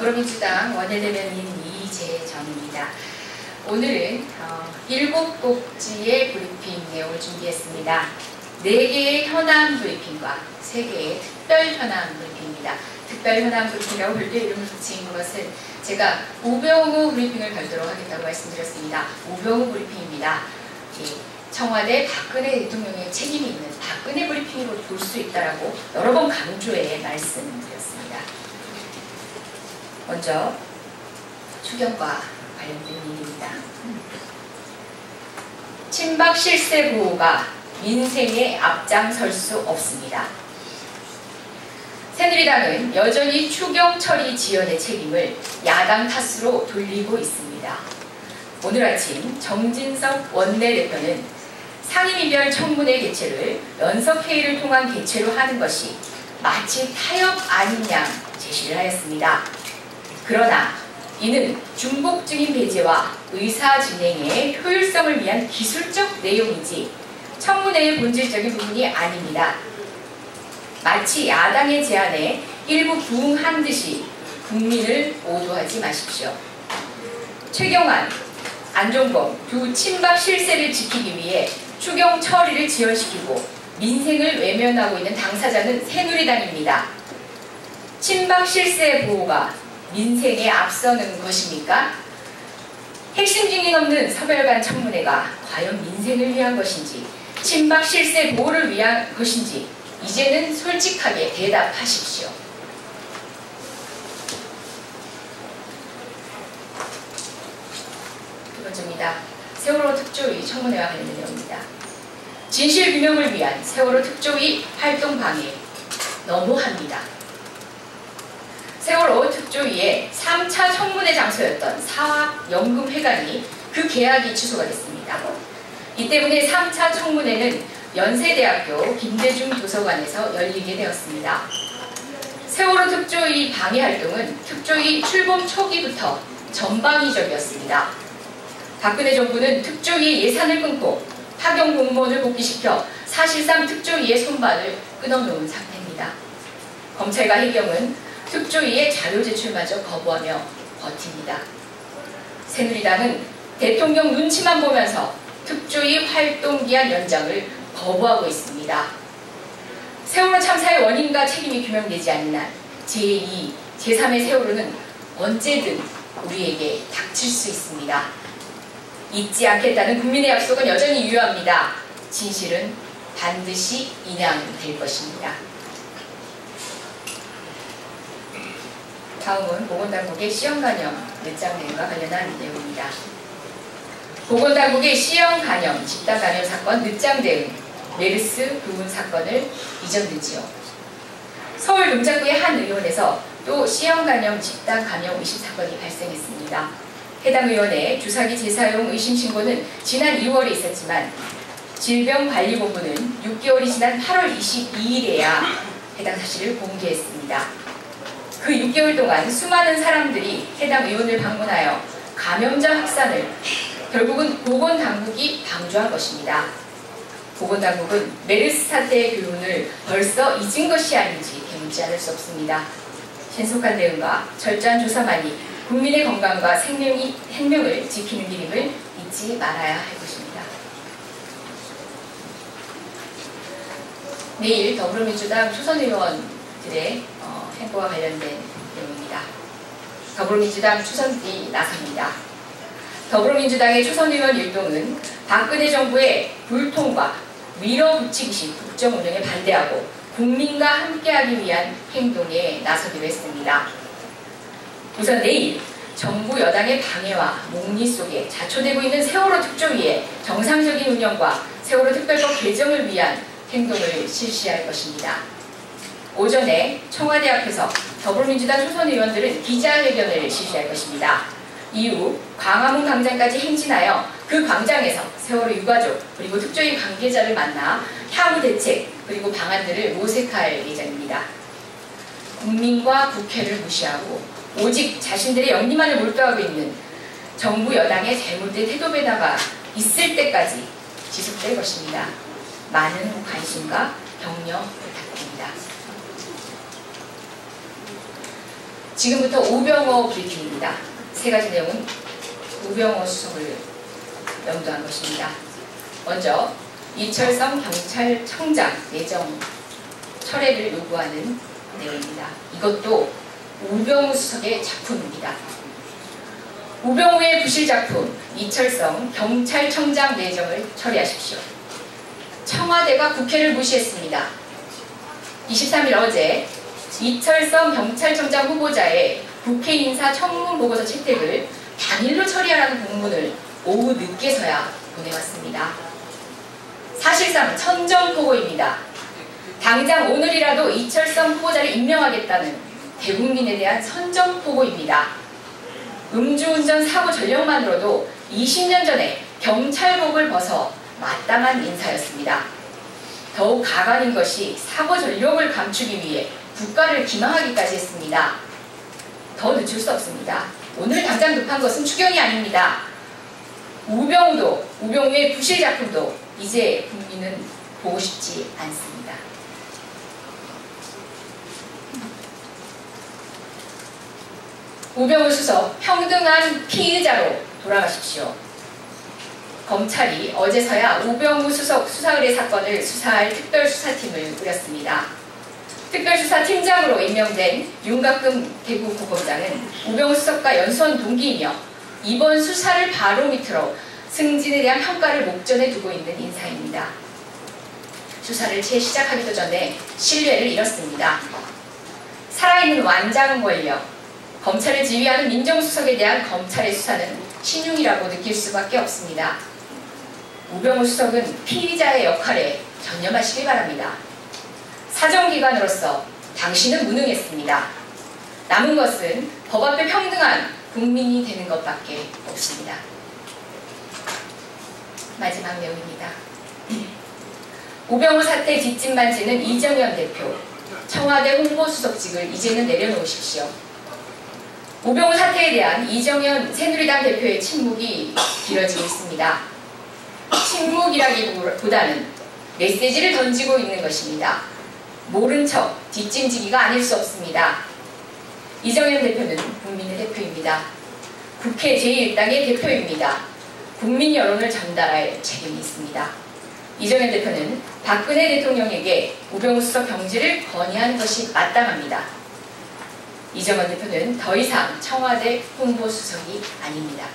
더불어민주당 원내대변인 이재정입니다. 오늘은 7곡지의 브리핑 내용을 준비했습니다. 4개의 현안 브리핑과 3개의 특별 현안 브리핑입니다. 특별 현안 브리핑이라고 별도의 이름을 붙인 것은 제가 우병우 브리핑을 별도로 하겠다고 말씀드렸습니다. 우병우 브리핑입니다. 청와대 박근혜 대통령의 책임이 있는 박근혜 브리핑으로 볼 수 있다라고 여러 번 강조해 말씀드렸습니다. 먼저 추경과 관련된 일입니다. 친박 실세 보호가 민생에 앞장설 수 없습니다. 새누리당은 여전히 추경 처리 지연의 책임을 야당 탓으로 돌리고 있습니다. 오늘 아침 정진석 원내대표는 상임위별 청문회 개최를 연석회의를 통한 개최로 하는 것이 마치 타협 아닌 양 제시를 하였습니다. 그러나 이는 중복 증인 배제와 의사 진행의 효율성을 위한 기술적 내용이지 청문회의 본질적인 부분이 아닙니다. 마치 야당의 제안에 일부 부응한 듯이 국민을 오도하지 마십시오. 최경환, 안종범 두 친박 실세를 지키기 위해 추경 처리를 지연시키고 민생을 외면하고 있는 당사자는 새누리당입니다. 친박 실세 보호가 민생에 앞서는 것입니까? 핵심 증인 없는 서별관 청문회가 과연 민생을 위한 것인지 친박 실세 보호를 위한 것인지 이제는 솔직하게 대답하십시오. 두 번째입니다. 세월호 특조위 청문회와 관련된 내용입니다. 진실규명을 위한 세월호 특조위 활동 방해 너무합니다. 세월호 특조위의 3차 청문회 장소였던 사학연금회관이 그 계약이 취소가 됐습니다. 이 때문에 3차 청문회는 연세대학교 김대중 도서관에서 열리게 되었습니다. 세월호 특조위 방해 활동은 특조위 출범 초기부터 전방위적이었습니다. 박근혜 정부는 특조위의 예산을 끊고 파견 공무원을 복귀시켜 사실상 특조위의 손발을 끊어놓은 상태입니다. 검찰과 해경은 특조위의 자료 제출마저 거부하며 버팁니다. 새누리당은 대통령 눈치만 보면서 특조위 활동기한 연장을 거부하고 있습니다. 세월호 참사의 원인과 책임이 규명되지 않는 한 제2, 제3의 세월호는 언제든 우리에게 닥칠 수 있습니다. 잊지 않겠다는 국민의 약속은 여전히 유효합니다. 진실은 반드시 인양될 것입니다. 다음은 보건당국의 시험간염 늦장내용과 관련한 내용입니다. 보건당국의 시험간염, 집단감염 사건 늦장대응, 메르스 교훈 사건을 잊었는지요. 서울 동작구의 한 의원에서 또 시험간염, 집단감염 의심 사건이 발생했습니다. 해당 의원의 주사기 재사용 의심 신고는 지난 2월에 있었지만 질병관리본부는 6개월이 지난 8월 22일에야 해당 사실을 공개했습니다. 그 6개월 동안 수많은 사람들이 해당 의원을 방문하여 감염자 확산을 결국은 보건당국이 방조한 것입니다. 보건당국은 메르스 사태의 교훈을 벌써 잊은 것이 아닌지 개묻지 않을 수 없습니다. 신속한 대응과 철저한 조사만이 국민의 건강과 생명을 지키는 길임을 잊지 말아야 할 것입니다. 내일 더불어민주당 초선 의원들의 행보와 관련된 내용입니다. 더불어민주당 초선들이 나섭니다. 더불어민주당의 초선 의원 일동은 박근혜 정부의 불통과 밀어붙이기식 국정 운영에 반대하고 국민과 함께하기 위한 행동에 나서기로 했습니다. 우선 내일 정부 여당의 방해와 목리 속에 자초되고 있는 세월호 특조위의 정상적인 운영과 세월호 특별법 개정을 위한 행동을 실시할 것입니다. 오전에 청와대 앞에서 더불어민주당 초선 의원들은 기자회견을 실시할 것입니다. 이후 광화문 광장까지 행진하여 그 광장에서 세월호 유가족 그리고 특조위 관계자를 만나 향후 대책 그리고 방안들을 모색할 예정입니다. 국민과 국회를 무시하고 오직 자신들의 영리만을 몰두하고 있는 정부 여당의 잘못된 태도 변화가 있을 때까지 지속될 것입니다. 많은 관심과 격려 부탁드립니다. 지금부터 우병우 브리핑입니다. 세 가지 내용은 우병우 수석을 염두한 것입니다. 먼저 이철성 경찰청장 내정 철회를 요구하는 내용입니다. 이것도 우병우 수석의 작품입니다. 우병우의 부실 작품 이철성 경찰청장 내정을 처리하십시오. 청와대가 국회를 무시했습니다. 23일 어제 이철성 경찰청장 후보자의 국회 인사 청문 보고서 채택을 당일로 처리하라는 공문을 오후 늦게서야 보내왔습니다. 사실상 천정포고입니다. 당장 오늘이라도 이철성 후보자를 임명하겠다는 대국민에 대한 선전포고입니다. 음주운전 사고 전력만으로도 20년 전에 경찰복을 벗어 마땅한 인사였습니다. 더욱 가관인 것이 사고 전력을 감추기 위해 국가를 기망하기까지 했습니다. 더 늦출 수 없습니다. 오늘 당장 급한 것은 추경이 아닙니다. 우병우의 부실 작품도 이제 국민은 보고 싶지 않습니다. 우병우 수석 평등한 피의자로 돌아가십시오. 검찰이 어제서야 우병우 수석 수사 의뢰 사건을 수사할 특별수사팀을 꾸렸습니다. 특별수사팀장으로 임명된 윤곽금 대구고검장은 우병우 수석과 연수원 동기이며 이번 수사를 바로미터로 승진에 대한 평가를 목전에 두고 있는 인사입니다. 수사를 재시작하기도 전에 신뢰를 잃었습니다. 살아있는 완장 권력, 검찰을 지휘하는 민정수석에 대한 검찰의 수사는 신용이라고 느낄 수밖에 없습니다. 우병우 수석은 피의자의 역할에 전념하시기 바랍니다. 사정기관으로서 당신은 무능했습니다. 남은 것은 법 앞에 평등한 국민이 되는 것밖에 없습니다. 마지막 내용입니다. 우병우 사태 뒷짐만 지는 이정현 대표, 청와대 홍보수석직을 이제는 내려놓으십시오. 우병우 사태에 대한 이정현 새누리당 대표의 침묵이 길어지고 있습니다. 침묵이라기보다는 메시지를 던지고 있는 것입니다. 모른 척 뒷짐지기가 아닐 수 없습니다. 이정현 대표는 국민의 대표입니다. 국회 제1당의 대표입니다. 국민 여론을 전달할 책임이 있습니다. 이정현 대표는 박근혜 대통령에게 우병우 수석 경질을 건의하는 것이 마땅합니다. 이정현 대표는 더 이상 청와대 홍보수석이 아닙니다.